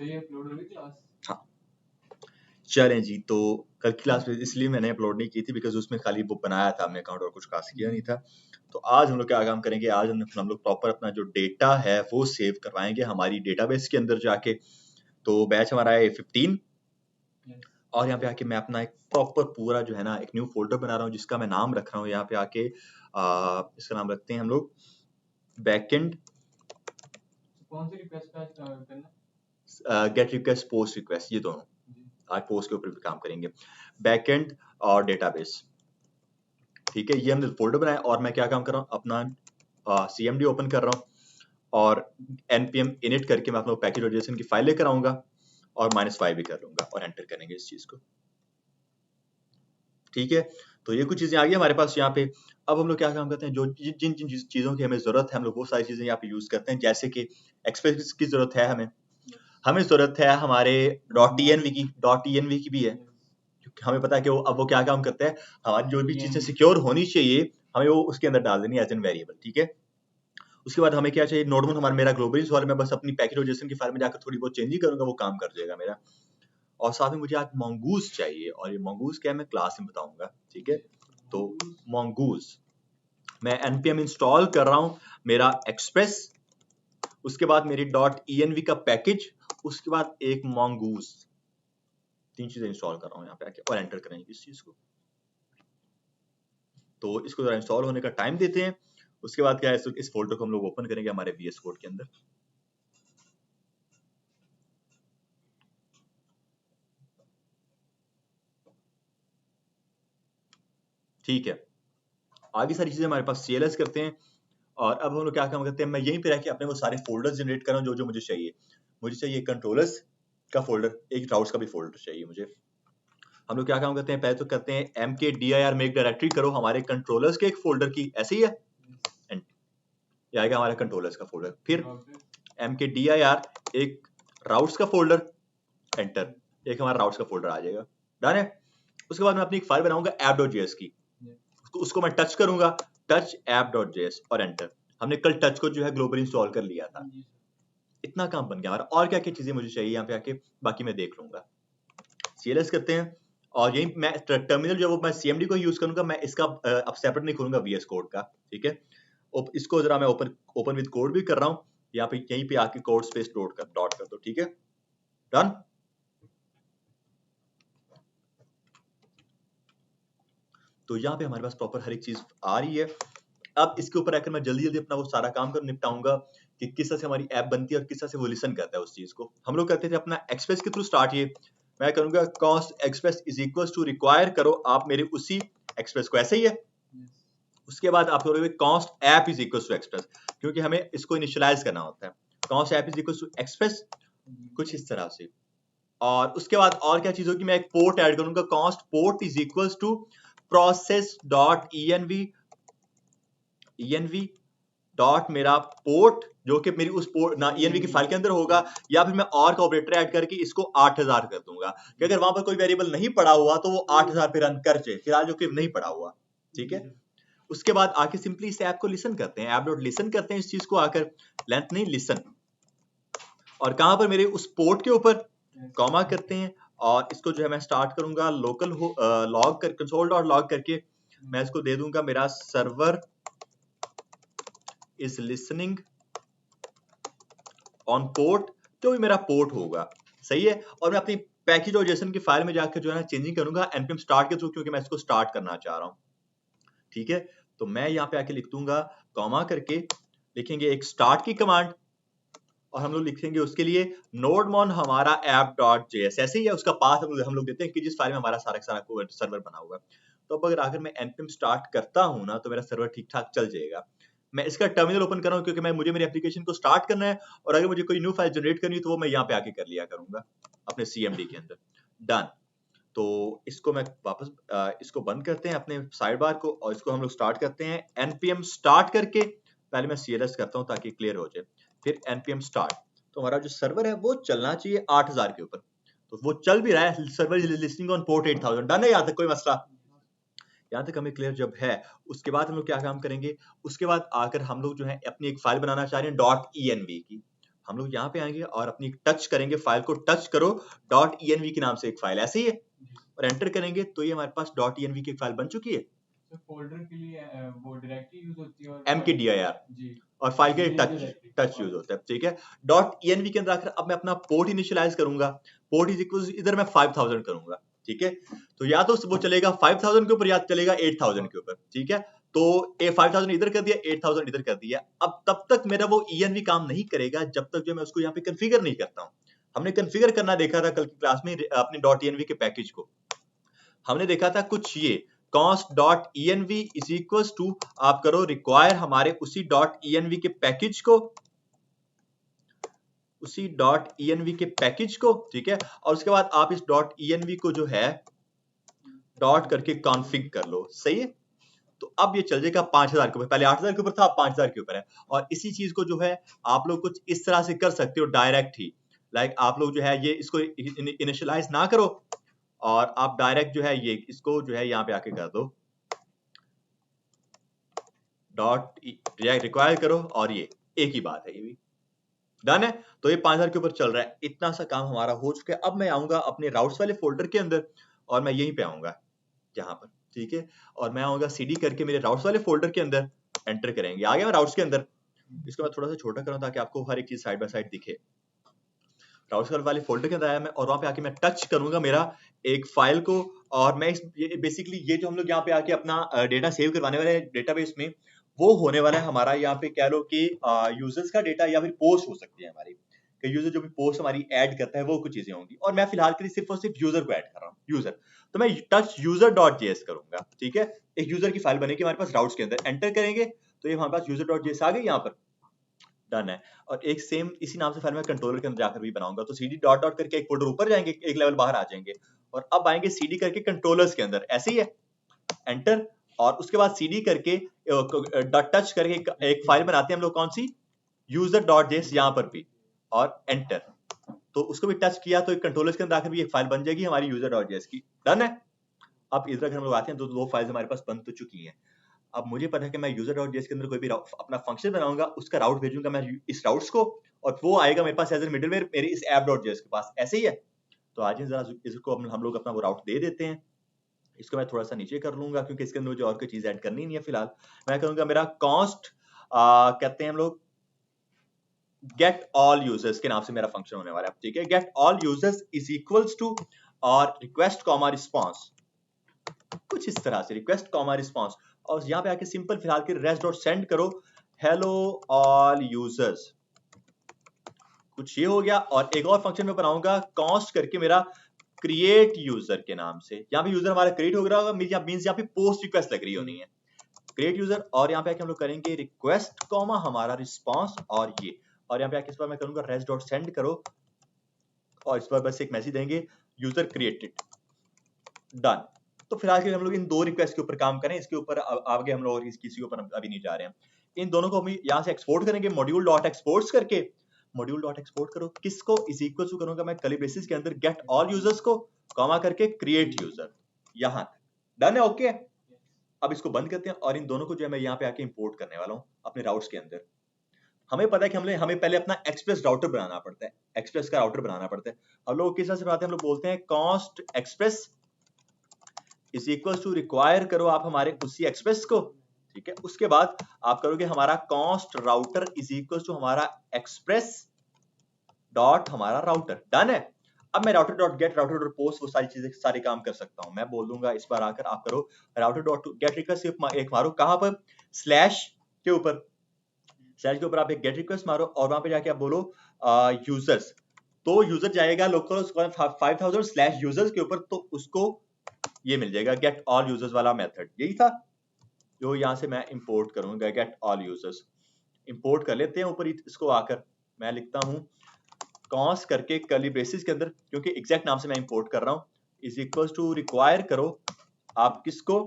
तो ये अपलोड होगी क्लास? हाँ चलें जी, तो कल की क्लास में इसलिए मैंने अपलोड नहीं की थी बिकॉज उसमें खाली वो बनाया था हमने अकाउंट और कुछ खास किया नहीं था। तो आज हम लोग क्या काम करेंगे, आज हम लोग प्रॉपर अपना जो डेटा है वो सेव करवाएंगे हमारी डेटाबेस के अंदर जाके। तो बैच हमारा है 15 और यहाँ पे आके मैं अपना एक प्रॉपर पूरा जो है ना एक न्यू फोल्डर बना रहा हूँ जिसका मैं नाम रख रहा हूँ यहाँ पे आके इसका नाम रखते हैं हम लोग बैकएंड कौन सी रिक्वेस्ट करना? गेट रिक्वेस्ट पोस्ट रिक्वेस्ट, ये दोनों आज पोस्ट के ऊपर भी काम करेंगे, बैकएंड और डेटाबेस। ठीक है, ये हमने फोल्डर बनाया और मैं क्या काम कर रहा हूँ, अपना CMD ओपन कर रहा हूँ और npm init करके मैं अपना पैकेज JSON की फाइल लेकर आऊंगा और -5 भी कर लूंगा और एंटर करेंगे इस चीज को। ठीक है, तो ये कुछ चीजें आ गई हमारे पास यहाँ पे। अब हम लोग क्या काम करते हैं, जो जिन जिन चीजों की हमें जरूरत है हम लोग वो सारी चीजें यहाँ पे यूज करते हैं। जैसे कि एक्सप्रेस की जरूरत है हमें जरूरत है हमारे .env की भी है, क्योंकि हमें पता है कि अब वो क्या काम करता है, हमारी जो भी चीजें सिक्योर होनी चाहिए हमें वो उसके अंदर डाल देनी है एज एन वेरिएबल। ठीक है, उसके बाद हमें क्या चाहिए, नोडमोन हमारा मेरा ग्लोबल इंस्टॉलर, मैं बस अपनी पैकेज JSON की फाइल में जाकर थोड़ी बहुत चेंज ही करूंगा, वो काम कर जाएगा मेरा। और साथ में मुझे आज mongoose चाहिए, और ये mongoose क्या है मैं क्लास में बताऊंगा। ठीक है, तो mongoose मैं npm इंस्टॉल कर रहा हूँ मेरा एक्सप्रेस, उसके बाद मेरी .env का पैकेज, उसके बाद एक mongoose, 3 चीजें इंस्टॉल कर रहा हूँ यहाँ पे आके और एंटर करेंगे इस चीज को। तो इसको जरा इंस्टॉल होने का टाइम देते हैं। उसके बाद क्या है, इस फोल्डर को हम लोग ओपन करेंगे हमारे VS कोड के अंदर। ठीक है, आगे सारी चीजें हमारे पास CLS करते हैं और अब हम लोग क्या काम करते हैं, मैं यहीं पे रह के अपने वो सारे फोल्डर्स जनरेट कर रहा हूँ जो जो मुझे चाहिए। मुझे चाहिए कंट्रोलर्स का फोल्डर, एक राउट्स का भी फोल्डर चाहिए मुझे। हम लोग क्या काम करते हैं, पहले तो करते हैं mkdir मेक डायरेक्टरी करो हमारे कंट्रोलर्स के एक फोल्डर की, ऐसे ही है, ये आएगा हमारा कंट्रोलर्स का फोल्डर। फिर mkdir एक राउट्स का फोल्डर, एंटर, एक हमारा राउट्स का फोल्डर आ जाएगा, डन है। उसके बाद मैं अपनी एक फाइल बनाऊंगा app.js की, उसको मैं टच करूंगा, टच app.js और एंटर। हमने कल टच को जो है ग्लोबल इंस्टॉल कर लिया था, इतना काम बन गया हमारा। और क्या क्या चीजें मुझे चाहिए यहाँ पे आके बाकी मैं देख लूंगा। CLS करते हैं और यही मैं टर्मिनल जो मैं CMD को यूज करूंगा, मैं इसका अब सेपरेट नहीं करूंगा VS कोड का। ठीक है, इसको जरा मैं ओपन विद कोड भी कर रहा हूँ, यहाँ पे यहीं पे आके कोड स्पेस डॉट कर दो। ठीक है, डन। तो यहाँ पे हमारे पास प्रॉपर हर एक चीज आ रही है। अब इसके ऊपर आकर मैं जल्दी जल्दी अपना वो सारा काम कर निपटाऊंगा कि किस तरह से हमारी ऐप बनती है और किस तरह से वो लिसन करता है उस चीज को। हम लोग करते थे अपना एक्सप्रेस के थ्रू स्टार्ट, ये मैं करूंगा const express is equal to require करो आप मेरे उसी एक्सप्रेस को, ऐसे ही है। उसके बाद आप करोगे const app is equal to express, क्योंकि हमें इसको इनिशियलाइज करना होता है। Const app is equal to express, कुछ इस तरह से। और उसके बाद और क्या चीज होगी, मैं एक पोर्ट ऐड करूंगा, const port is equal to process dot env dot मेरा पोर्ट, जो कि मेरी उस पोर्ट ना env की फाइल के अंदर होगा, या फिर मैं और का ऑपरेटर ऐड करके इसको 8000 कर दूंगा कि अगर वहां पर कोई वेरिएबल नहीं पड़ा हुआ तो वो 8000 पे रन कर जाए, फिलहाल जो कि नहीं पड़ा हुआ। ठीक है, उसके बाद आके सिंपली इस ऐप को लिसन करते हैं, ऐप डॉट लिसन करते हैं इस चीज को आकर, लेंथ नहीं लिसन, और कहां पर मेरे उस पोर्ट के ऊपर कॉमा करते हैं और इसको जो है मैं स्टार्ट करूंगा लोकल लॉग कर कंसोल डॉट लॉग करके मैं इसको दे दूंगा मेरा server is listening on port, जो भी मेरा पोर्ट होगा। सही है, और मैं अपनी पैकेज और जेसन की फाइल में जाकर जो है ना चेंजिंग करूंगा npm स्टार्ट के थ्रू, क्योंकि मैं इसको स्टार्ट करना चाह रहा हूं। ठीक है, तो मैं यहाँ पे आके लिख दूंगा कॉमा करके, लिखेंगे एक स्टार्ट की कमांड और हम लोग लिखेंगे उसके लिए नोडमोन हमारा app.js, ऐसे ही है उसका पाथ हम लोग देते हैं कि जिस फाइल में हमारा सारा सारा सर्वर बना हुआ है। तो अब अगर मैं npm स्टार्ट करता हूं ना तो मेरा सर्वर ठीक ठाक चल जाएगा। मैं इसका टर्मिनल ओपन कर रहा हूं क्योंकि मुझे मेरी एप्लीकेशन को स्टार्ट करना है, और अगर मुझे कोई न्यू फाइल जनरेट करनी है तो वो मैं यहाँ पे आके कर लिया करूंगा अपने CMD के अंदर। डन, तो इसको मैं वापस इसको बंद करते हैं अपने साइड बार को, और इसको हम लोग स्टार्ट करते हैं npm स्टार्ट करके। पहले मैं CLS करता हूं ताकि क्लियर हो जाए, फिर npm स्टार्ट। तो हमारा जो सर्वर है वो चलना चाहिए 8000 के ऊपर, तो वो चल भी रहा है, server listening on port 8000, done है यहाँ तक कोई मसला? यहाँ तक हमें क्लियर जब है, उसके बाद हम लोग क्या काम करेंगे, उसके बाद आकर हम लोग जो है अपनी एक फाइल बनाना चाह रहे हैं .env की। हम लोग यहाँ पे आएंगे और अपनी टच करेंगे, फाइल को टच करो, .env के नाम से एक फाइल ऐसे ही है, और एंटर करेंगे तो ये हमारे पास .env की एक फाइल बन चुकी है। तो फोल्डर के लिए वो डायरेक्टली यूज होती है और mkdir जी और फाइल के जी टच यूज होता है, ठीक है। .env के अंदर आकर अब मैं अपना पोर्ट इनिशियलाइज करूंगा, पोर्ट इज इक्वल इधर मैं 5000 करूंगा, ठीक है। तो या तो वो चलेगा 5000 के ऊपर या चलेगा 8000 के ऊपर, ठीक है। तो ए 5000 इधर कर दिया, 8000 इधर कर दिया। अब तब तक मेरा वो env काम नहीं करेगा जब तक जो मैं उसको यहाँ पे कॉन्फ़िगर नहीं करता हूँ। हमने कॉन्फ़िगर करना देखा था कल की क्लास में अपने .env के पैकेज को, हमने देखा था कुछ ये const.env इज इक्वल टू आप करो रिक्वायर हमारे उसी .env के पैकेज को, उसी .env के पैकेज को, ठीक है। और उसके बाद आप इस .env को जो है डॉट करके कॉन्फ़िग कर लो, सही है। तो अब ये चल जाएगा 5000 के ऊपर, पहले 8000 के ऊपर था, अब 5000 के ऊपर है। और इसी चीज को जो है आप लोग कुछ इस तरह से कर सकते हो डायरेक्ट ही, लाइक आप लोग जो है ये इसको इनिशियलाइज ना करो और आप डायरेक्ट जो है ये इसको जो है यहाँ पे आके कर दो डॉट रिक्वायर करो, और ये एक ही बात है, ये भी डन है। तो ये 5000 के ऊपर चल रहा है, इतना सा काम हमारा हो चुका है। अब मैं आऊंगा अपने राउट्स वाले फोल्डर के अंदर और मैं यहीं पे आऊंगा यहाँ पर, ठीक है। और मैं आऊंगा cd करके मेरे राउट्स वाले फोल्डर के अंदर, एंटर करेंगे, आ गया मैं राउट्स के अंदर। इसको मैं थोड़ा सा छोटा करूं ताकि आपको हर एक चीज साइड बाय साइड दिखे। राउट्स वाले फोल्डर के अंदर आया मैं, और वहां पे आके मैं टच करूंगा मेरा एक फाइल को, और मैं बेसिकली ये जो हम लोग यहाँ पे आके अपना डेटा सेव करवाने वाले डेटाबेस में, वो होने वाला है हमारा यहाँ पे कह लो कि यूजर्स का डेटा या फिर पोस्ट हो सकती है हमारी, कि यूजर जो भी पोस्ट हमारी ऐड करता है वो कुछ चीजें होंगी। और मैं फिलहाल के लिए सिर्फ और सिर्फ यूजर को ऐड कर रहा हूँ, यूजर। तो मैं टच यूजर डॉट जेएस करूंगा, ठीक है। एक यूजर की फाइल बनेगी हमारे पास राउट्स के अंदर, एंटर करेंगे तो ये हमारे पास यूजर डॉट जेएस आ गई यहाँ पर, डन है। और एक सेम इसी नाम से फाइल मैं कंट्रोलर के अंदर जाकर भी बनाऊंगा। तो cd डॉट डॉट करके एक फोल्डर ऊपर जाएंगे, एक लेवल बाहर आ जाएंगे, और अब आएंगे cd करके कंट्रोलर्स के अंदर, ऐसे ही है, एंटर। और उसके बाद cd करके टच करके एक फाइल बनाते हैं हम लोग, कौन सी, यूजर डॉट जेएस यहाँ पर भी, और एंटर। तो उसको भी टच किया तो एक कंट्रोलर्स के अंदर आकर भी एक फाइल बन जाएगी हमारी यूजर डॉट जेएस की, डन है। अब इधर अगर हम लोग आते हैं तो दो फाइल्स हमारे पास बन तो चुकी हैं। अब मुझे पता है कि मैं यूजर डॉट जेएस के अंदर कोई भी अपना फंक्शन बनाऊंगा, उसका राउट भेजूंगा मैं इस राउट्स को, और वो आएगा मेरे पास एज ए मिडलवेयर मेरे इस ऐप डॉट जेएस के पास, ऐसे ही है। तो आज जरा इसको हम लोग अपना वो राउट दे देते हैं। इसको मैं थोड़ा सा नीचे कर लूंगा क्योंकि इसके अंदर मुझे और कोई चीज ऐड करनी नहीं है फिलहाल। मैं करूंगा मेरा कॉन्स्ट कहते हैं हम लोग गेट ऑल यूजर्स के नाम से मेरा फंक्शन होने वाला है, ठीक है। Get all users is equals to और रिक्वेस्ट कॉमा रिस्पॉन्स, कुछ इस तरह से रिक्वेस्ट कॉमा रिस्पॉन्स, और यहाँ पे आके सिंपल फिलहाल के रेस्ट डॉट सेंड करो हेलो ऑल यूजर्स, कुछ ये हो गया। और एक और फंक्शन में बनाऊंगा कॉन्स्ट करके मेरा क्रिएट यूजर के नाम से, यहाँ पे यूजर हमारा क्रिएट हो रहा होगा, मींस यहाँ पे पोस्ट रिक्वेस्ट लग रही होनी है, क्रिएट यूजर। और यहाँ पे आके हम लोग करेंगे रिक्वेस्ट कॉमा हमारा रिस्पॉन्स, और ये, और यहाँ पे आके इस पर मैं करूंगा रेस्ट डॉट सेंड करो, और इस पर बस एक मैसेज देंगे यूजर क्रिएटेड, डन। तो फिलहाल के लिए हम लोग इन दो रिक्वेस्ट के ऊपर काम करें, इसके ऊपर आगे हम लोग किसी के ऊपर अभी नहीं जा रहे हैं। इन दोनों को हम यहाँ से एक्सपोर्ट करेंगे मॉड्यूल डॉट एक्सपोर्ट्स करके, मॉड्यूल डॉट एक्सपोर्ट करो किसको, इज इक्वल टू करूंगा मैं कर्ली ब्रेसेस के अंदर गेट ऑल यूजर्स को, कॉमा करके क्रिएट यूजर, यहाँ डन है, ओके। अब इसको बंद करते हैं, और इन दोनों को जो है मैं यहाँ पे आके इंपोर्ट करने वाला हूँ अपने राउट्स के अंदर। हमें पता है कि हमें पहले अपना एक्सप्रेस राउटर बनाना पड़ता है, एक्सप्रेस का राउटर बनाना पड़ता है। हम लोग किस तरह से बनाते हैं, हम लोग बोलते हैं const express is equal to require करो आप हमारे उसी एक्सप्रेस को, ठीक है। उसके बाद आप करोगे हमारा const router is equal to हमारा एक्सप्रेस डॉट हमारा राउटर, डन है। अब मैं router dot get, router dot post, वो सारी चीजें सारे काम कर सकता हूं। मैं बोल दूंगा इस बार आकर आप करो राउटर डॉट गेट रिक्वेस्ट एक मारो, कहां पर, स्लैश के ऊपर, स्लैश के ऊपर आप एक गेट रिक्वेस्ट मारो, और वहां पे जाके आप बोलो यूजर्स, तो यूजर जाएगा लोकल 5000 स्लैश यूजर्स के ऊपर, तो उसको ये मिल जाएगा गेट ऑल यूजर्स वाला मेथड, यही था जो यहाँ से मैं इंपोर्ट करूंगा, गेट ऑल यूजर्स इंपोर्ट कर लेते हैं ऊपर इसको आकर। मैं लिखता हूं कॉन्स्ट करके कर्ली ब्रेसेस के अंदर, क्योंकि एग्जैक्ट नाम से मैं इंपोर्ट कर रहा हूं, इज इक्वल टू रिक्वायर करो आप किसको,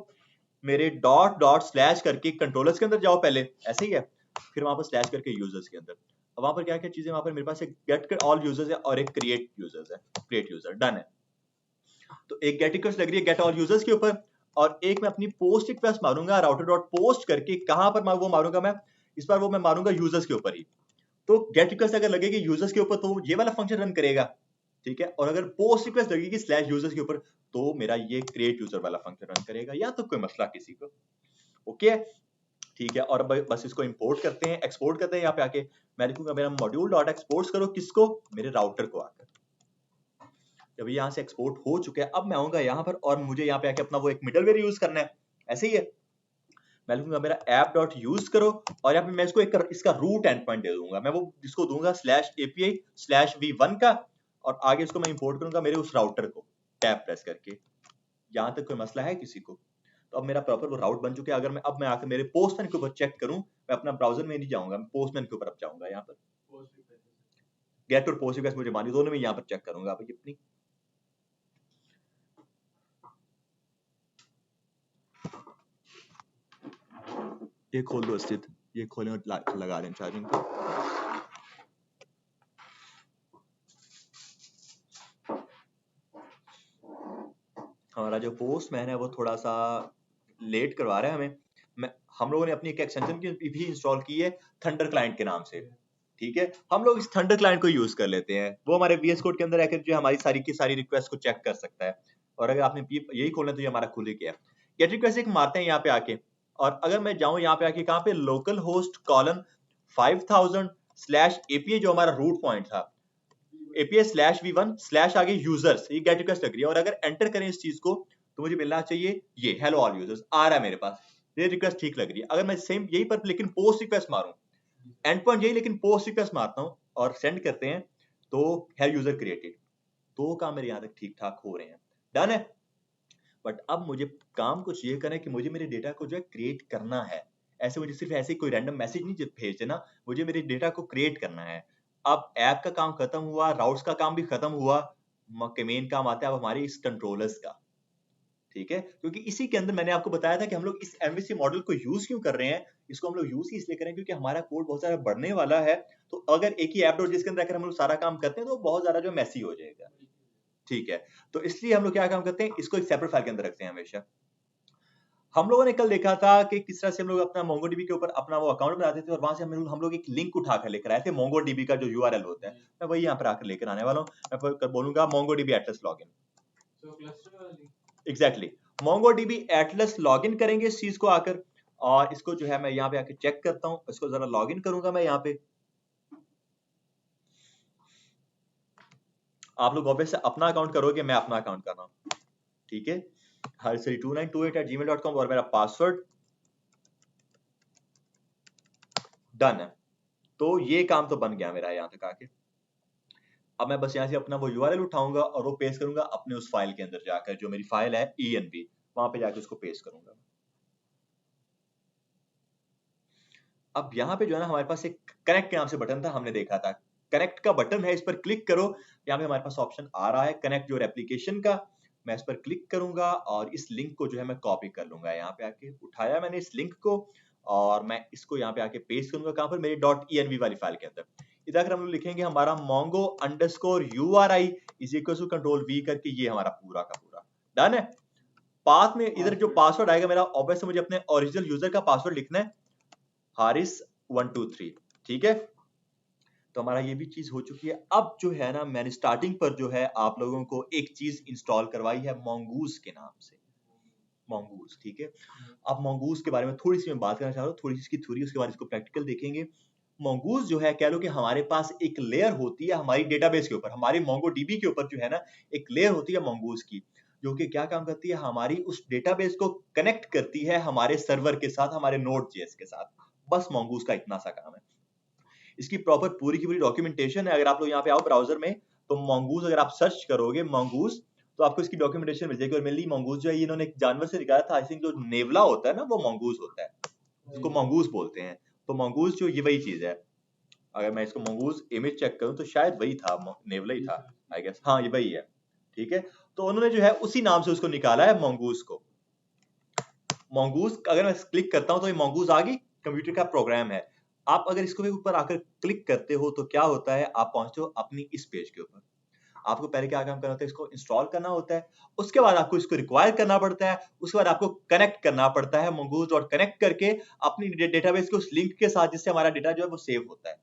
मेरे डॉट डॉट स्लैश करके कंट्रोलर्स के अंदर जाओ पहले, ऐसे ही है, फिर वहां पर स्लैश करके यूजर्स के अंदर। अब वहां पर क्या क्या चीजें, वहां पर मेरे पास एक गेट ऑल यूजर्स है और एक क्रिएट यूजर्स है, क्रिएट यूजर, डन है। तो एक गेट रिक्वेस्ट लग रही है गेट ऑल यूजर्स के ऊपर, और एक मैं अपनी पोस्ट रिक्वेस्ट मारूंगा राउटर डॉट पोस्ट करके, कहां पर वो मारूंगा मैं, इस बार वो मैं मारूंगा यूजर्स के ऊपर ही, तो गेट रिक्वेस्ट अगर लगेगी यूजर्स के ऊपर तो ये वाला फंक्शन रन करेगा, ठीक है। और अगर पोस्ट रिक्वेस्ट लगेगी स्लैश यूजर्स के ऊपर तो मेरा ये क्रिएट यूजर वाला फंक्शन रन करेगा, या तो कोई मसला किसी को। ओके ठीक है, और बस इसको इंपोर्ट करते हैं, एक्सपोर्ट करते हैं। यहाँ पे आके मैं लिखूंगा मेरा मॉड्यूल डॉट एक्सपोर्ट करो, किसको, मेरे राउटर को आकर। जब यहाँ से एक्सपोर्ट हो चुके हैं, अब मैं आऊंगा यहाँ पर और मुझे यहाँ पे आके अपना वो एक मिडलवेयर यूज करना है। ऐसे ही है, मैं लिखूंगा मेरा ऐप डॉट यूज करो और यहाँ पे मैं इसको एक इसका रूट एंड पॉइंट दे दूंगा। मैं वो जिसको दूंगा स्लैश एपीआई स्लैश v1 का, और आगे इसको मैं इंपोर्ट करूंगा मेरे उस राउटर को टैब प्रेस करके। यहाँ तक कोई मसला है किसी को? तो अब मेरा प्रॉपर वो राउट बन चुके हैं। अगर मैं अब मैं आकर मेरे पोस्टमैन के ऊपर चेक करूं, मैं अपना ब्राउजर में नहीं जाऊंगा, मैं पोस्टमैन के ऊपर अब जाऊंगा। यहाँ पर गेट और पोस्ट रिक्वेस्ट मुझे मानी, दोनों में यहाँ पर चेक करूंगा अब अपनी। ये खोल दो स्थित, ये खोलें और लगा दें चार्जिंग को। हमारा जो पोस्टमैन है वो थोड़ा सा लेट करवा रहा है हमें। हम लोगों ने अपनी एक एक्सटेंशन भी इंस्टॉल की है थंडर क्लाइंट के नाम से, ठीक है। हम लोग इस थंडर क्लाइंट को यूज कर लेते हैं, वो हमारे VS कोड के अंदर आकर जो हमारी सारी की सारी रिक्वेस्ट को चेक कर सकता है। और अगर आपने यही खोलना तो ये हमारा खुल ही गया। गेट रिक्वेस्ट एक मारते हैं यहाँ पे आके, और अगर मैं जाऊं यहाँ पे आके कहाँ पे, local host colon 5000 slash API जो हमारा रूट पॉइंट था, एपीआई स्लैश v1 स्लैश आगे यूजर्स, ये गेट रिक्वेस्ट लग रही है। और अगर एंटर करें इस चीज को तो मुझे मिलना चाहिए ये हेलो ऑल यूजर्स आ रहा है मेरे पास, ये रिक्वेस्ट ठीक लग रही है। अगर मैं सेम यही पर लेकिन पोस्ट रिक्वेस्ट मारूं, एंड पॉइंट यही लेकिन पोस्ट रिक्वेस्ट मारता हूं और सेंड करते हैं तो है यूजर क्रिएटेड, तो काम मेरे यहाँ तक ठीक ठाक हो रहे हैं, डन है। बट अब मुझे काम कुछ ये करना है कि मुझे मेरे डेटा को जो है क्रिएट करना है। ऐसे मुझे सिर्फ ऐसे कोई रैंडम मैसेज नहीं भेज देना, मुझे मेरे डेटा को क्रिएट करना है। अब ऐप का काम खत्म हुआ, राउट्स का काम भी खत्म हुआ, मेन काम आता है अब हमारे इस कंट्रोलर्स का, ठीक है। क्योंकि इसी के अंदर मैंने आपको बताया था कि हम लोग इस MVC मॉडल को यूज क्यों कर रहे हैं। इसको हम लोग यूज इसलिए करें क्योंकि हमारा कोड बहुत सारा बढ़ने वाला है। तो अगर एक ही ऐप डॉट जिसके अंदर हम लोग सारा काम करते हैं तो बहुत ज्यादा जो मैसी हो जाएगा, ठीक है। तो इसलिए हम लोग क्या काम करते हैं, इसको एक सेपरेट फाइल के अंदर रखते हैं हमेशा। हम लोगों ने कल देखा था कि किस तरह से हम लोग अपना MongoDB के ऊपर अपना वो अकाउंट बनाते थे और वहां से हम लोग एक लिंक उठाकर लेकर आए थे, MongoDB का जो URL होता है। मैं वही यहाँ पर आकर लेकर आने वाला हूँ। मैं बोलूंगा MongoDB Atlas login, exactly MongoDB Atlas login करेंगे इस चीज को आकर, और इसको जो है मैं यहाँ पे आके चेक करता हूँ। इसको जरा लॉगिन करूंगा मैं यहाँ पे। आप लोग ऑब्वियस अपना अकाउंट करोगे, मैं अपना अकाउंट कर रहा हूँ, ठीक है। harsari2928@gmail.com और मेरा पासवर्ड डन है। तो ये काम तो बन गया मेरा यहाँ तक आके। अब मैं बस यहाँ से अपना वो URL उठाऊंगा और वो पेस्ट करूंगा अपने उस फाइल के अंदर जाकर, जो मेरी फाइल है env, वहां पे जाकर उसको पेस्ट करूंगा। अब यहाँ पे जो है ना हमारे पास एक कनेक्ट के नाम से बटन था, हमने देखा था। कनेक्ट का बटन है, इस पर क्लिक करो। यहाँ पे हमारे पास ऑप्शन आ रहा है कनेक्ट योर एप्लीकेशन का। मैं इस पर क्लिक करूंगा और इस लिंक को जो है मैं कॉपी कर लूंगा। यहाँ पे आके उठाया मैंने इस लिंक को और मैं इसको यहाँ पे आके पेस्ट करूंगा। कहाँ पर, मेरी .env वाली फाइल के अंदर। इधर हम लोग लिखेंगे हमारा mongo_uri is equal to Ctrl+V करके, ये हमारा पूरा का पूरा डन है। पाथ में इधर जो पासवर्ड आएगा मेरा, ऑब्वियसली मुझे अपने ओरिजिनल यूजर का पासवर्ड लिखना है, haris123, ठीक है। तो हमारा ये भी चीज हो चुकी है। अब जो है ना मैंने स्टार्टिंग पर जो है आप लोगों को एक चीज इंस्टॉल करवाई है mongoose के नाम से, mongoose, ठीक है। अब mongoose के बारे में थोड़ी सी मैं बात करना चाह रहा हूँ, थोड़ी सी इसकी थ्योरी, उसके बाद इसको प्रैक्टिकल देखेंगे। mongoose जो है, कह लो कि हमारे पास एक लेयर होती है हमारी डेटाबेस के ऊपर, हमारी MongoDB के ऊपर जो है ना एक लेयर होती है mongoose की, जो कि क्या काम करती है, हमारी उस डेटाबेस को कनेक्ट करती है हमारे सर्वर के साथ, हमारे Node.js के साथ। बस mongoose का इतना सा काम है। इसकी प्रॉपर पूरी की पूरी डॉक्यूमेंटेशन है। अगर आप लोग यहाँ पे आओ ब्राउजर में तो mongoose अगर आप सर्च करोगे mongoose तो आपको इसकी डॉक्यूमेंटेशन मिल जाएगी। और मेनली mongoose जो है इन्होंने एक जानवर से निकाला था, आई थिंक जो नेवला होता है ना वो mongoose होता है, उसको mongoose बोलते हैं। तो mongoose जो ये वही चीज है। अगर मैं इसको mongoose इमेज चेक करूं तो शायद वही था, नेवला ही था आई गेस, हाँ ये वही है, ठीक है। तो उन्होंने जो है उसी नाम से उसको निकाला है mongoose को। mongoose अगर मैं क्लिक करता हूं तो ये mongoose आ गई, कंप्यूटर का प्रोग्राम है। आप अगर इसको भी ऊपर आकर क्लिक करते हो तो क्या होता है, आप पहुंचते हो अपनी इस पेज के ऊपर। आपको पहले क्या काम करना होता है, इसको इंस्टॉल करना होता है, उसके बाद आपको इसको रिक्वायर करना पड़ता है, उसके बाद आपको कनेक्ट करना पड़ता है mongoose.connect करके अपनी डेटाबेस के उस लिंक के साथ जिससे हमारा डेटा जो है वो सेव होता है।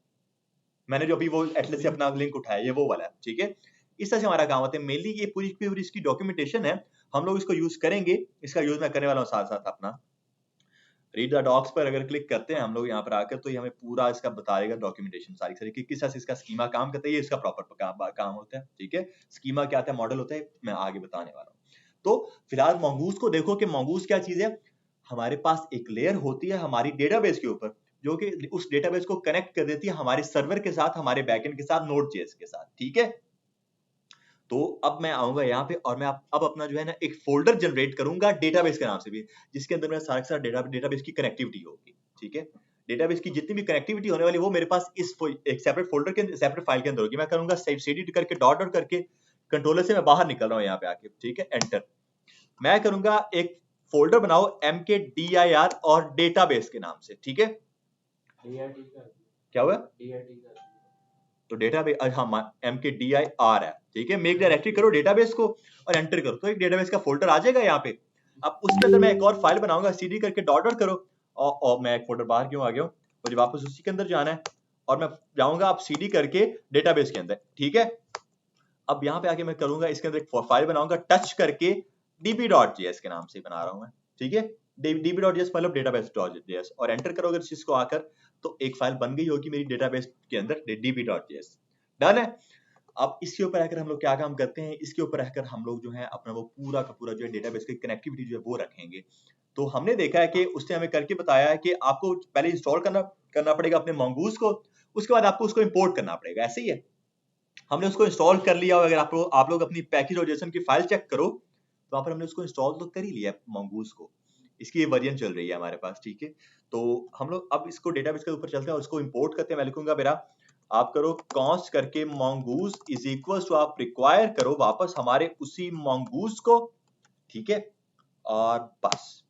मैंने जो अभी वो एटलस से अपना लिंक उठाया, ये वो वाला है, ठीक है। इस तरह से हमारा काम होता है। मेनली ये पूरी की पूरी इसकी डॉक्यूमेंटेशन है, हम लोग इसको यूज करेंगे। इसका यूज मैं करने वाला हूँ साथ साथ अपना रीड द डॉक्स पर अगर क्लिक करते हैं हम लोग यहाँ पर आकर, तो ये हमें पूरा इसका बताएगा डॉक्यूमेंटेशन सारी सारी कि किस तरह से इसका स्कीमा काम करता है, ये इसका प्रॉपर काम होता है, ठीक है। स्कीमा क्या होता है, मॉडल होता है, मैं आगे बताने वाला हूँ। तो फिलहाल mongoose को देखो कि mongoose क्या चीज है। हमारे पास एक लेयर होती है हमारी डेटाबेस के ऊपर, जो कि उस डेटाबेस को कनेक्ट कर देती है हमारे सर्वर के साथ, हमारे बैकएंड के साथ, नोड.जेएस के साथ, ठीक है। तो अब मैं आऊंगा यहाँ पे और मैं अब अपना जो है ना एक फोल्डर जनरेट करूंगा डेटाबेस के नाम से भी, जिसके अंदर मेरा सारा का सारा डेटाबेस की कनेक्टिविटी होगी, ठीक है। डेटाबेस की जितनी भी कनेक्टिविटी होने वाली वो मेरे पास इस एक सेपरेट फोल्डर के सेपरेट फाइल के अंदर होगी। मैं करूंगा cd करके डॉट डॉट करके, कंट्रोलर से मैं बाहर निकल रहा हूँ यहाँ पे आके, ठीक है, एंटर। मैं करूंगा एक फोल्डर बनाओ mkdir और डेटाबेस के नाम से, ठीक है। क्या हुआ, तो डेटाबेस, हाँ mkdir है, ठीक है। मेक डायरेक्टरी करो डेटाबेस को और एंटर करो, तो एक डेटाबेस का फोल्डर आ जाएगा यहाँ पे। अब उसके अंदर मैं एक और फाइल बनाऊंगा, cd करके डॉट डॉट करो, और मैं एक फोल्डर बाहर क्यों आ गया हूँ, मुझे वापस उसी के अंदर जाना है और मैं जाऊंगा अब cd करके डेटाबेस के अंदर, ठीक है। अब यहाँ पे आके मैं करूंगा इसके अंदर एक फाइल बनाऊंगा टच करके db.js के नाम से बना रहा हूँ मैं, ठीक है। db.js मतलब database.js, और एंटर करोगे इस चीज को आकर, तो एक फाइल बन गई होगी मेरी डेटाबेस के अंदर db.js। डन है। अब इसके ऊपर आकर हम लोग क्या काम करते हैं, इसके ऊपर रहकर हम लोग जो है अपना वो पूरा का पूरा जो है डेटाबेस की कनेक्टिविटी जो है वो रखेंगे। तो हमने देखा है कि उसने हमें करके बताया है कि आपको पहले इंस्टॉल करना पड़ेगा अपने mongoose को, उसके बाद आपको उसको इंपोर्ट करना पड़ेगा, ऐसे ही है। हमने उसको इंस्टॉल कर लिया, और अगर आप लोग अपनी पैकेज और जेसन की फाइल चेक करो तो वहां पर हमने उसको इंस्टॉल तो कर ही लिया mongoose को, इसकी ये वर्जन चल रही है हमारे पास, ठीक है। तो हम लोग अब इसको डेटाबेस के ऊपर चलते हैं और उसको इंपोर्ट करते हैं। मैं लिखूंगा मेरा, आप करो const करके mongoose इज इक्वल टू, आप रिक्वायर करो वापस हमारे उसी mongoose को, ठीक है। और बस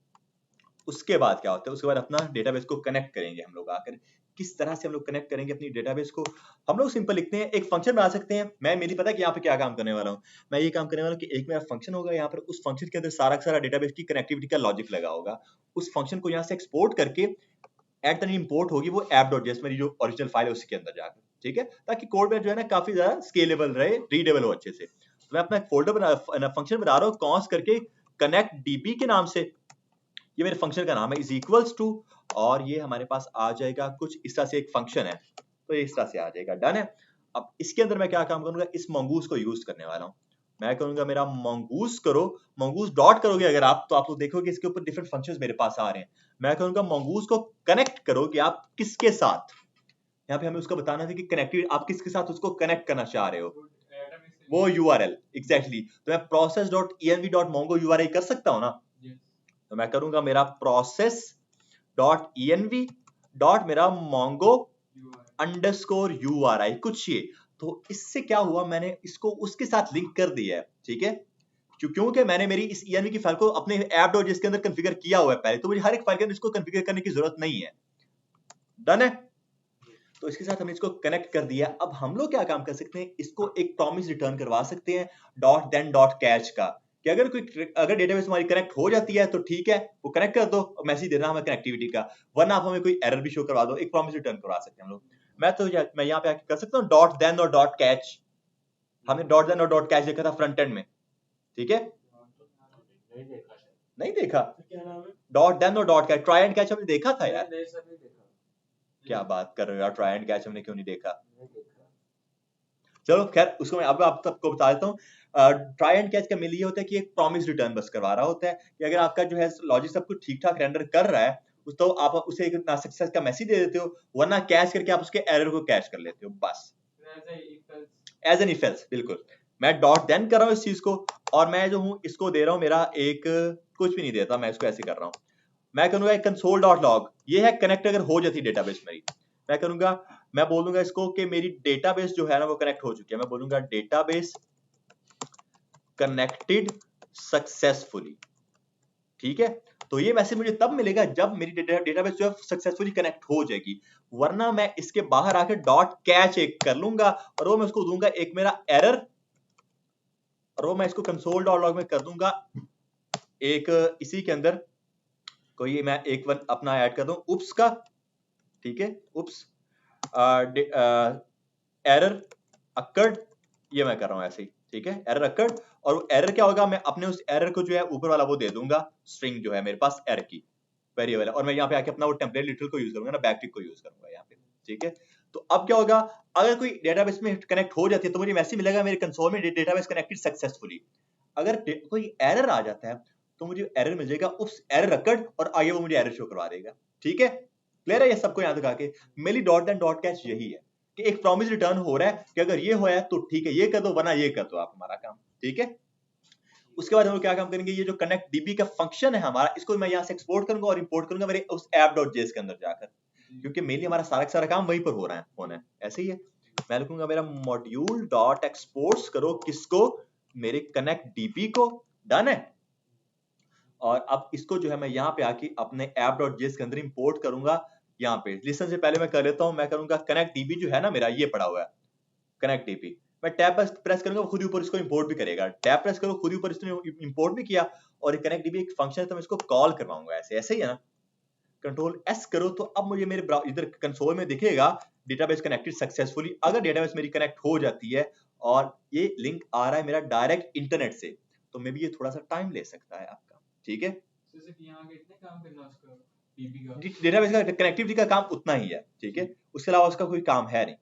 उसके बाद क्या होता है, उसके बाद अपना डेटाबेस को कनेक्ट करेंगे हम लोग आकर। किस तरह से हम लोग कनेक्ट करेंगे अपनी डेटाबेस को, हम लोग सिंपल लिखते हैं, एक फंक्शन बना सकते हैं। मैं मेरी पता है कि यहाँ पे क्या काम करने वाला हूँ, मैं ये काम करने वाला हूँ कि एक मेरा फंक्शन होगा यहाँ पर, उस फंक्शन के अंदर सारा का सारा डेटाबेस की कनेक्टिविटी का लॉजिक लगा होगा। उस फंक्शन को यहाँ से एक्सपोर्ट करके एट इंपोर्ट होगी वो app.js मेरी जो ओरिजिनल फाइल है उसके अंदर जाकर, ठीक है, ताकि कोड में जो है ना काफी ज्यादा स्केलेबल रहे, रीडेबल हो अच्छे से। तो मैं अपना एक फोल्डर बना फंक्शन बना रहा हूँ const करके connect db के नाम से, ये मेरे फंक्शन का नाम है, इज इक्वल्स टू, और ये हमारे पास आ जाएगा कुछ इस तरह से एक फंक्शन है, तो ये इस तरह से आ जाएगा। डन है। अब इसके अंदर मैं क्या काम करूंगा, इस mongoose को यूज करने वाला हूँ। मैं करूंगा मेरा mongoose करो, mongoose डॉट करोगे अगर आप, तो आप लोग देखोगे इसके ऊपर डिफरेंट फंक्शंस मेरे पास आ रहे हैं। मैं कहूंगा mongoose को कनेक्ट करो कि आप किसके साथ, यहाँ पे हमें उसको बताना है कि कनेक्टिव आप किसके साथ उसको कनेक्ट करना चाह रहे हो, वो URL एग्जैक्टली। तो मैं process.env.mongo URI कर सकता हूँ ना, तो मैं करूंगा मेरा process.env डॉट मेरा mongo अंडरस्कोर URI कुछ ये। तो इससे क्या हुआ, मैंने इसको उसके साथ लिंक कर दिया है, ठीक है। क्योंकि मैंने मेरी इस env की फाइल को अपने app.js के अंदर कॉन्फ़िगर किया हुआ है पहले, तो मुझे हर एक फाइल के अंदर इसको कॉन्फ़िगर करने की जरूरत नहीं है। डन है। तो इसके साथ हमने इसको कनेक्ट कर दिया। अब हम लोग क्या काम कर सकते हैं, इसको एक प्रॉमिस रिटर्न करवा सकते हैं डॉट देन डॉट कैच का, कि अगर डेटाबेस हमारी कनेक्ट हो जाती है तो ठीक है, वो कनेक्ट कर दो, मैसेज देना हमें कनेक्टिविटी का, वरना आप हमें कोई एरर भी शो करवा दो, एक प्रॉमिस रिटर्न करवा सकते हैं हम लोग। मैं यहाँ पे आके कर सकता हूँ डॉट देन और डॉट कैच। हमने डॉट देन और डॉट कैच देखा था फ्रंट एंड में, ठीक है, नहीं देखा, डॉट देन और dot catch, try and catch हमने देखा था यार। क्या बात कर रहे हो यार, ट्राई एंड कैच हमने क्यों नहीं देखा। चलो खैर, उसको मैं अब आप सबको बता देता हूँ। ट्राई एंड कैच का मेल ये होता है कि एक प्रॉमिस रिटर्न बस करवा रहा होता है कि अगर आपका जो है लॉजिक सब कुछ ठीक ठाक रेंडर कर रहा है, तो आप उसे एक ना सक्सेस का मैसेज दे देते हो, वरना कैच करके आप उसके एरर को कैच कर लेते हो, बस एज एन इफ एल्स। बिल्कुल, मैं डॉट देन कर रहा हूँ इस चीज को, और मैं जो हूँ इसको दे रहा हूँ मेरा एक, कुछ भी नहीं देता, मैं इसको ऐसे कर रहा हूँ। मैं करूंगा एक कंसोल डॉट लॉग, ये है कनेक्ट अगर हो जाती डेटाबेस मेरी। मैं करूंगा, मैं बोलूंगा इसको कि मेरी डेटाबेस जो है ना वो कनेक्ट हो चुकी है, मैं बोलूंगा डेटाबेस कनेक्टेड सक्सेसफुली, ठीक है। तो ये मैसेज मुझे तब मिलेगा जब मेरी डेटाबेस जो है सक्सेसफुली कनेक्ट हो जाएगी, वरना मैं इसके बाहर आकर डॉट कैच एक कर लूंगा और वो मैं उसको दूंगा एक मेरा एरर, और वो मैं इसको कंसोल डॉट लॉग में कर दूंगा एक, इसी के अंदर कोई मैं एक वन अपना ऐड कर दूं उप्स का, ठीक है, उप्स एरर अकर्ड, ये मैं कर रहा हूँ ऐसे ही, ठीक है, एरर अकर्ड। और एरर क्या होगा, मैं अपने उस एरर को जो है ऊपर वाला वो दे दूंगा, स्ट्रिंग जो है मेरे पास एरर की वेरिएबल है, और मैं यहाँ पे आके अपना वो टेम्पलेट लिटरल को यूज करूंगा ना, बैकटिक को यूज करूंगा यहाँ पे, ठीक है। तो अब क्या होगा, अगर कोई डेटाबेस में कनेक्ट हो जाती है तो मुझे मैसेज मिलेगा मेरे कंसोल में डेटाबेस कनेक्टेड सक्सेसफुली। अगर कोई एरर आ जाता है तो मुझे एरर मिल जाएगा उस एरर रिकॉर्ड, और आगे वो मुझे एरर शो करवा देगा, ठीक है। क्लियर है ये सबको यहाँ तक आके? मेरी डॉट एंड डॉट कैच यही है कि एक प्रॉमिस रिटर्न हो रहा है कि अगर ये होया तो ठीक है, ये कर दो, वरना ये कर दो आप हमारा काम, ठीक है। उसके बाद हम लोग क्या काम करेंगे, ये जो कनेक्ट डीबी का फंक्शन है हमारा, इसको मैं यहाँ से एक्सपोर्ट करूंगा और इंपोर्ट करूंगा मेरे उस app.js के अंदर जाकर, क्योंकि मेनली हमारा सारा काम वहीं पर हो रहा है, होना है, ऐसे ही है। मैं लिखूंगा मेरा मॉड्यूल डॉट एक्सपोर्ट्स करो किसको, मेरे कनेक्ट डीबी को, डन है। और अब इसको जो है मैं यहाँ पे आके अपने app.js के अंदर इंपोर्ट करूंगा। यहाँ पे लिसन से पहले मैं कर लेता हूँ, मैं करूंगा कनेक्ट डीबी जो है ना मेरा, ये पड़ा हुआ है कनेक्ट डीबी, मैं टैब प्रेस करूंगा वो खुद ही ऊपर इसको इंपोर्ट भी करेगा, टैब प्रेस करो खुद ही ऊपर इसने इंपोर्ट भी किया, और कनेक्ट डीबी एक फंक्शन है तो मैं इसको कॉल करवाऊंगा, ऐसे ऐसे ही है ना। कंट्रोल एस करो तो अब मुझे मेरे इधर कंसोल में दिखेगा डेटाबेस कनेक्टेड सक्सेसफुली। अगर डेटाबेस मेरी कनेक्ट हो जाती है और ये लिंक आ रहा है मेरा डायरेक्ट इंटरनेट से, तो मे बी ये थोड़ा सा टाइम ले सकता है आपका, ठीक है। डेटाबेस का कनेक्टिविटी का काम उतना ही है, ठीक है, उसके अलावा उसका कोई काम है नहीं।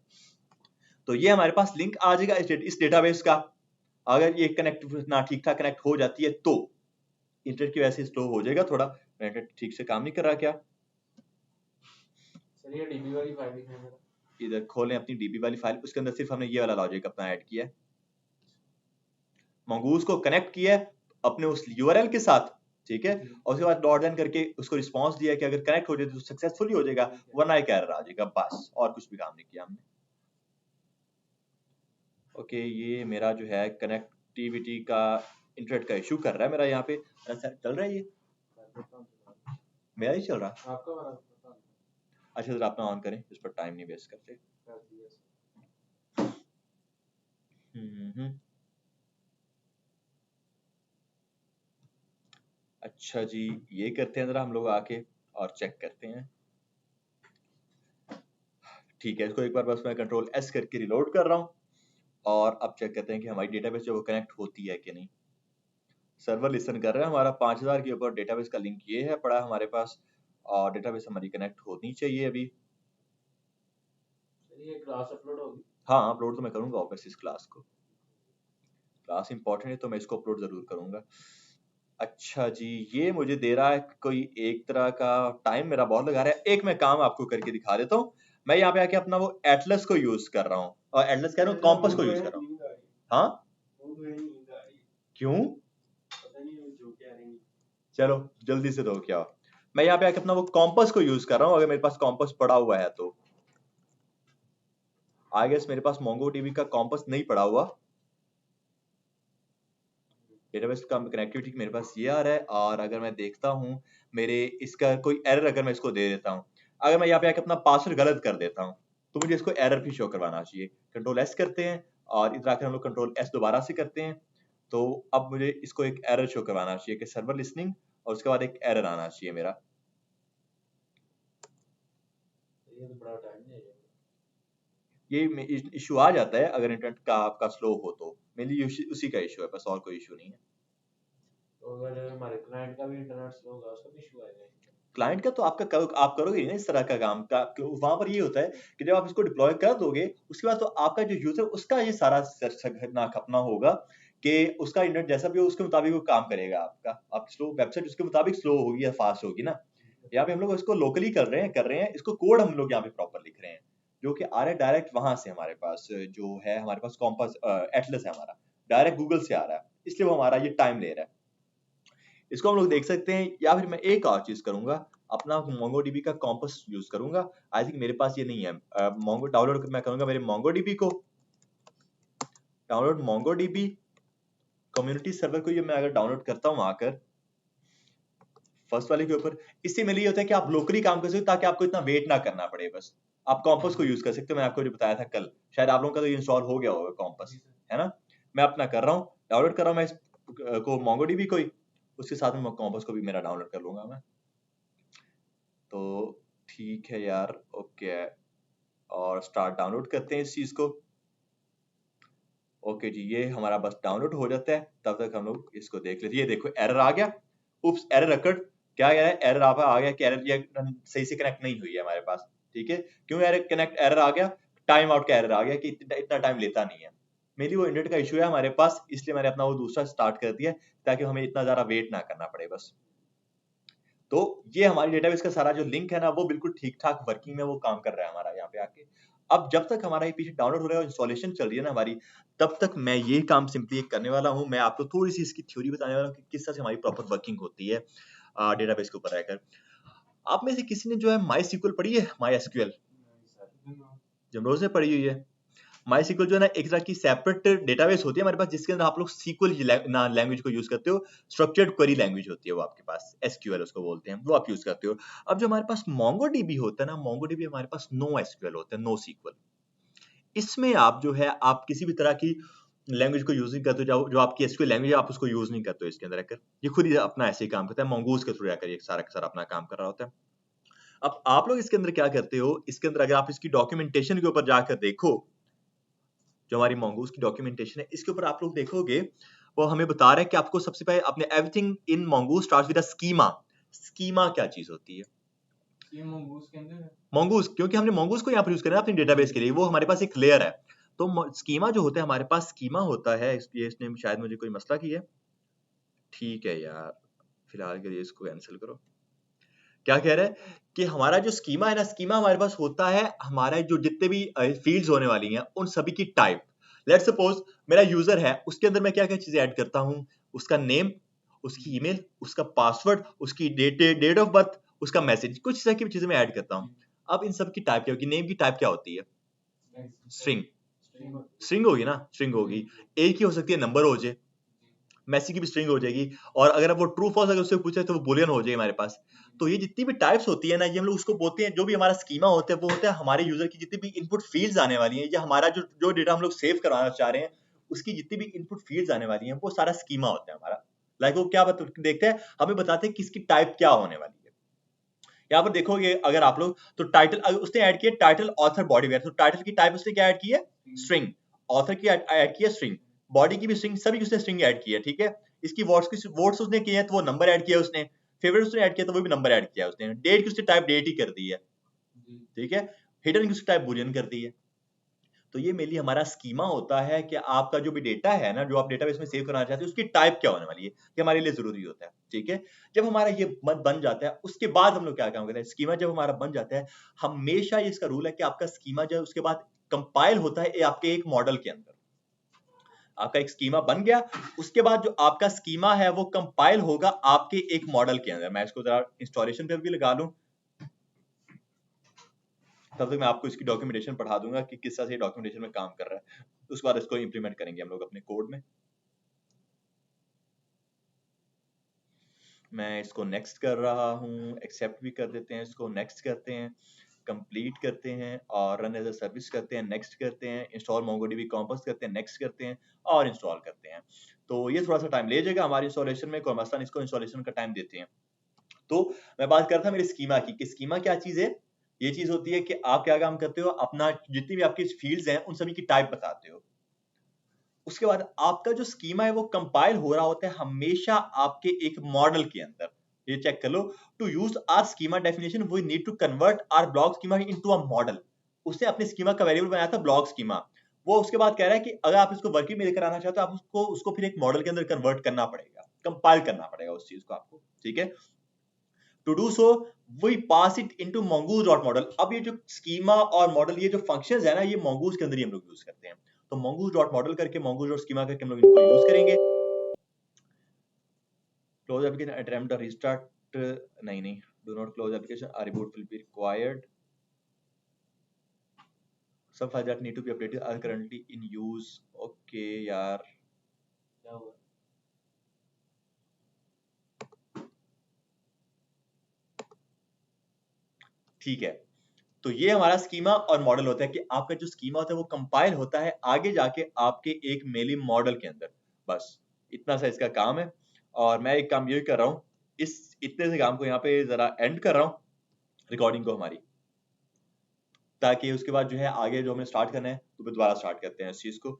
तो ये हमारे पास लिंक आ जाएगा इस डेटाबेस का। अगर ये कनेक्ट ना ठीक ठाक कनेक्ट हो जाती है तो इंटरनेट की वजह से स्लो हो जाएगा थोड़ा, इंटरनेट ठीक से काम नहीं कर रहा क्या। चलिए डीबी वाली फाइल दिखाएं, इधर खोलें अपनी डीबी वाली फाइल, उसके अंदर सिर्फ हमने ये वाला लॉजिक अपना ऐड किया है, मंगूज को कनेक्ट किया है अपने उस यूआरएल के साथ, ठीक है, और उसके बाद डॉट एन करके उसको रिस्पांस दिया कि अगर कनेक्ट हो जाए तो सक्सेसफुली हो जाएगा, वरना एक एरर आ जाएगा, बस और कुछ भी काम नहीं किया हमने। ओके, ये मेरा जो है कनेक्टिविटी का इंटरनेट का इशू कर रहा है मेरा, यहाँ पे चल रहा है ये मेरा ही चल रहा है, आपका वाला अच्छा जरा अपना ऑन करें, इस पर टाइम नहीं वेस्ट करते। अच्छा जी, ये करते हैं जरा हम लोग आके और चेक करते हैं, ठीक है। इसको एक बार बस मैं कंट्रोल एस करके रिलोड कर रहा हूँ, और अब चेक करते हैं कि हमारी डेटाबेस जो वो कनेक्ट होती है कि नहीं। सर्वर लिसन कर रहा है हमारा 5000 के ऊपर, डेटाबेस का लिंक ये है पड़ा हमारे पास, और डेटाबेस हमारी कनेक्ट होनी चाहिए अभी। ये क्लास अपलोड होगी? हाँ, अपलोड तो मैं करूंगा ऑब्वियसली इस क्लास को, क्लास इंपॉर्टेंट है तो मैं इसको अपलोड जरूर करूंगा। अच्छा जी, ये मुझे दे रहा है कोई एक तरह का टाइम, मेरा बहुत लगा रहा है। एक मैं काम आपको करके दिखा देता हूँ, मैं यहाँ पे आके अपना वो एटलस को यूज कर रहा हूँ, और एटलस कह रहा हूँ, कॉम्पस को यूज कर रहा हूँ। हाँ क्यों, चलो जल्दी से दो क्या, मैं यहाँ पे आके अपना वो कॉम्पस को यूज कर रहा हूँ, अगर मेरे पास कॉम्पस पड़ा हुआ है तो। आई गेस मेरे पास मोंगोडीबी का कॉम्पस नहीं पड़ा हुआ, डेटाबेस का कनेक्टिविटी मेरे पास ये आ रहा है, और अगर मैं देखता हूँ मेरे इसका कोई एरर, अगर मैं इसको दे देता हूँ, अगर मैं यहाँ पे आके अपना पासवर्ड गलत कर देता हूँ तो मुझे इसको एरर भी शो करवाना चाहिए। कंट्रोल एस करते हैं, और इधर आकर हम लोग कंट्रोल एस दोबारा से करते हैं, तो अब मुझे इसको एक एरर शो करवाना चाहिए कि सर्वर लिसनिंग, और उसके बाद एक एरर आना चाहिए मेरा। ये तो बड़ा टाइम नहीं है, ये इशू आ जाता है अगर इंटरनेट का आपका स्लो हो तो, मेनली उसी का इशू है, बस और कोई इशू नहीं है। तो अगर हमारे क्लाइंट का भी इंटरनेट स्लो होगा उसका भी इशू आएगा? क्लाइंट का तो आप करोगे ना इस तरह का काम का, वहां पर ये होता है कि जब आप इसको डिप्लॉय कर दोगे उसके बाद तो आपका जो यूजर, उसका ये सारा ना खपना होगा कि उसका इंटरनेट जैसा भी हो उसके मुताबिक वो काम करेगा आपका, आप स्लो वेबसाइट उसके मुताबिक स्लो होगी या फास्ट होगी ना। यहाँ पे हम लोग इसको लोकली कर रहे हैं, इसको कोड हम लोग यहाँ पे प्रॉपर लिख रहे हैं, जो कि आ रहा है डायरेक्ट वहां से, हमारे पास जो है हमारे पास कॉम्पस एटलस है हमारा, डायरेक्ट गूगल से आ रहा है, इसलिए वो हमारा ये टाइम ले रहा है। इसको हम लोग देख सकते हैं, या फिर मैं एक और चीज करूंगा, अपना मोंगोडीबी का कॉम्पस यूज करूंगा। आई थिंक मेरे पास ये नहीं है, मोंगो डाउनलोड मैं करूंगा मेरे मोंगोडीबी को, डाउनलोड मोंगोडीबी कम्युनिटी सर्वर को, ये मैं अगर डाउनलोड करता हूँ आकर फर्स्ट वाले के ऊपर, इससे मेरे लिए होता है कि आप लोकली काम कर सकते हो, ताकि आपको इतना वेट ना करना पड़े, बस आप कॉम्पस को यूज कर सकते हो। मैंने आपको जो बताया था कल, शायद आप लोगों का तो इंस्टॉल हो गया होगा कॉम्पस, है ना। मैं अपना कर रहा हूँ, डाउनलोड कर रहा हूँ मैं को मोंगोडीबी को ही, उसके साथ में कॉम्पस को भी मेरा डाउनलोड कर लूंगा मैं, तो ठीक है यार, ओके। और स्टार्ट डाउनलोड करते हैं इस चीज को, ओके जी, ये हमारा बस डाउनलोड हो जाता है, तब तक हम लोग इसको देख लेते हैं। ये देखो एरर आ गया, उप्स एरर अकर्ड। क्या कह रहा है, एरर आ गया कि एरर ये सही से कनेक्ट नहीं हुई है हमारे पास। ठीक है, क्यों एरर आ गया, टाइम आउट का एरर आ गया कि इतना टाइम लेता नहीं है। मेनली वो इंटरनेट का इशू है हमारे पास, इसलिए मैंने अपना वो दूसरा स्टार्ट कर दिया ताकि हमें इतना ज्यादा वेट ना करना पड़े बस। तो ये हमारी डेटाबेस का सारा जो लिंक है ना, वो बिल्कुल ठीक ठाक वर्किंग में वो काम कर रहा है हमारा यहाँ पे आके। अब जब तक हमारा ये पीछे डाउनलोड हो रहा है और इंस्टॉलेशन चल रही है ना हमारी, तब तक मैं ये काम सिंपली करने वाला हूँ। मैं आपको थोड़ी सी इसकी थ्योरी बताने वाला हूँ कि किस तरह से हमारी प्रॉपर वर्किंग होती है डेटाबेस के ऊपर रहकर। आप में से किसी ने जो है माई सीक्वल पढ़ी है, माई एसक्यूएल जमरोज से पढ़ी हुई है। माई सीक्वल जो है ना एक तरह की सेपरेट डेटाबेस होती है हमारे पास, जिसके अंदर आप लोग सीक्वल लैंग्वेज को यूज करते हो। स्ट्रक्चर्ड क्वेरी लैंग्वेज होती है वो आपके पास, एसक्यूएल उसको बोलते हैं, वो आप यूज करते हो। अब जो हमारे पास मोंगोडीबी होता है ना, मोंगोडीबी हमारे पास नो एसक्यूएल होता है, नो सीक्वल। इसमें आप जो है आप किसी भी तरह की लैंग्वेज को यूज नहीं करते हो, जो आपकी एसक्यूएल लैंग्वेज है आप उसको यूज नहीं करते हो इसके अंदर रहकर। ये खुद ही अपना ऐसे ही काम करता है, मोंगोज के थ्रू रहकर ये सारा का सारा अपना काम कर रहा होता है। अब आप लोग इसके अंदर क्या करते हो, इसके अंदर अगर आप इसकी डॉक्यूमेंटेशन के ऊपर जाकर देखो, जो हमारी मोंगोज की डॉक्यूमेंटेशन है इसके ऊपर आप लोग देखोगे, वो हमें बता रहा है कि आपको सबसे पहले अपने everything in mongoose starts with a schema. Schema क्या चीज होती है, ये mongoose के अंदर है। मोंगोज, क्योंकि हमने मोंगोज को यहाँ पर यूज करा अपनी डेटाबेस के लिए, वो हमारे पास एक लेयर है। तो स्कीमा जो होता है हमारे पास, स्कीमा होता है, इसने शायद मुझे कोई मसला किया है। ठीक है यार, फिलहाल के लिए इसको कैंसिल करो। क्या कह रहा है कि हमारा जो स्कीमा है ना, स्कीमा हमारे पास होता है हमारा जो जितने भी फील्ड्स होने वाली हैं उन सभी की टाइप। लेट्स सपोज मेरा यूजर है, उसके अंदर मैं क्या क्या चीजें ऐड करता हूँ, उसका नेम, उसकी ईमेल, उसका पासवर्ड, उसकी डेट ऑफ बर्थ, उसका मैसेज, कुछ इस तरह की चीजें मैं ऐड करता हूँ। अब इन सब की टाइप क्या होगी, नेम की टाइप क्या होती है, स्ट्रिंग। स्ट्रिंग होगी ना, स्ट्रिंग होगी। एक ही हो सकती है नंबर हो जाए, मैसी की भी स्ट्रिंग हो जाएगी, और अगर वो ट्रू फॉल्स अगर उससे पूछे तो वो बुलियन हो जाएगी हमारे पास। तो ये जितनी भी टाइप्स होती है ना, ये हम लोग उसको बोलते हैं, जो भी हमारा स्कीमा होता है वो होता है हमारे यूजर की जितनी भी इनपुट फील्ड्स आने वाली हैं, या हमारा जो जो डेटा हम लोग सेव करवाना चाह रहे हैं उसकी जितनी भी इनपुट फील्ड्स आने वाली हैं, वो सारा स्कीमा होता है हमारा। लाइक वो क्या देखते हैं, हमें बताते हैं किसकी टाइप क्या होने वाली है। यहाँ पर देखोगे अगर आप लोग, तो टाइटल अगर उसने ऐड किया टाइटल ऑथर बॉडी वेयर, तो टाइटल की टाइप उसने क्या ऐड की है, स्ट्रिंग। ऑथर की ऐड की है स्ट्रिंग, बॉडी की भी स्ट्रिंग, सभी की उसने स्ट्रिंग ऐड की है। ठीक है, इसकी वोट्स उसने किए हैं तो वो नंबर ऐड किया उसने, फेवरेट उसने ऐड किया तो वो भी नंबर ऐड किया उसने, डेट की उसने टाइप डेट ही कर दी है। ठीक है, हिडन की उसकी टाइप बुलियन कर दी है। तो ये मेनली हमारा स्कीमा होता है कि आपका जो भी डेटा है ना, जो आप डेटाबेस में सेव करना चाहते हो, उसकी टाइप क्या होने वाली है, ये हमारे लिए जरूरी होता है। ठीक है, जब हमारा ये बन जाता है उसके बाद हम लोग क्या काम करते हैं, स्कीमा जब हमारा बन जाता है, हमेशा ये इसका रूल है कि आपका स्कीमा जो है उसके बाद कंपाइल होता है आपके एक मॉडल के अंदर। आपका एक स्कीमा बन गया, उसके बाद जो आपका स्कीमा है वो कंपाइल होगा आपके एक मॉडल के अंदर। मैं इसको जरा इंस्टॉलेशन पे भी लगा लूं, तब तक मैं आपको इसकी डॉक्यूमेंटेशन पढ़ा दूंगा कि किस तरह से डॉक्यूमेंटेशन में काम कर रहा है। उसके बाद इसको इंप्लीमेंट करेंगे हम लोग अपने कोड में। मैं इसको नेक्स्ट कर रहा हूँ, एक्सेप्ट भी कर देते हैं, इसको नेक्स्ट करते हैं, कंप्लीट करते हैं, और रन एज अ सर्विस करते हैं, नेक्स्ट करते हैं, इंस्टॉल मोंगोडीबी कॉम्पोस करते हैं, नेक्स्ट करते हैं, और इंस्टॉल करते हैं। तो ये थोड़ा सा टाइम ले जाएगा हमारे इंस्टॉलेशन में, कोई मसला नहीं, इसको इंस्टॉलेशन का टाइम देते हैं। तो मैं बात कर रहा था मेरे स्कीमा की, कि स्कीमा क्या चीज है। ये चीज होती है कि आप क्या काम करते हो, अपना जितनी भी आपकी फील्ड्स हैं उन सभी की टाइप बताते हो। उसके बाद आपका जो स्कीमा है वो कंपाइल हो रहा होता है हमेशा आपके एक मॉडल के अंदर। ये चेक कर लो, to use our schema definition we need to convert our block schema into a model. उसने अपने स्कीमा का वेरिएबल बनाया था ब्लॉक स्कीमा, वो उसके बाद कह रहा है कि अगर आप इसको वर्किंग में लेकर आना चाहते हो, आप उसको फिर एक मॉडल के अंदर कन्वर्ट करना पड़ेगा, कंपाइल करना पड़ेगा उस चीज को आपको। ठीक है, to do so we pass it into mongoose dot model. अब ये जो स्कीमा और मॉडल, ये जो फंक्शंस है ना, ये mongoose के अंदर ही हम लोग यूज करते हैं। तो mongoose डॉट मॉडल करके mongoose डॉट स्कीमा करके हम लोग इनको यूज करेंगे। क्लोज एप्लीकेशन अटेम्प्ट रिस्टार्ट, नहीं, do not close application, a reboot will be required, some files that need to be updated are currently in use। Okay यार, क्या हुआ? ठीक है। तो ये हमारा स्कीमा और मॉडल होता है कि आपका जो स्कीमा होता है वो कंपाइल होता है आगे जाके आपके एक मेली मॉडल के अंदर। बस इतना सा इसका काम है, और मैं एक काम ये कर रहा हूँ, इस इतने से काम को यहाँ पे जरा एंड कर रहा हूँ रिकॉर्डिंग को हमारी, ताकि उसके बाद जो है आगे जो हमें स्टार्ट करना है तो फिर दोबारा स्टार्ट करते हैं इस चीज को।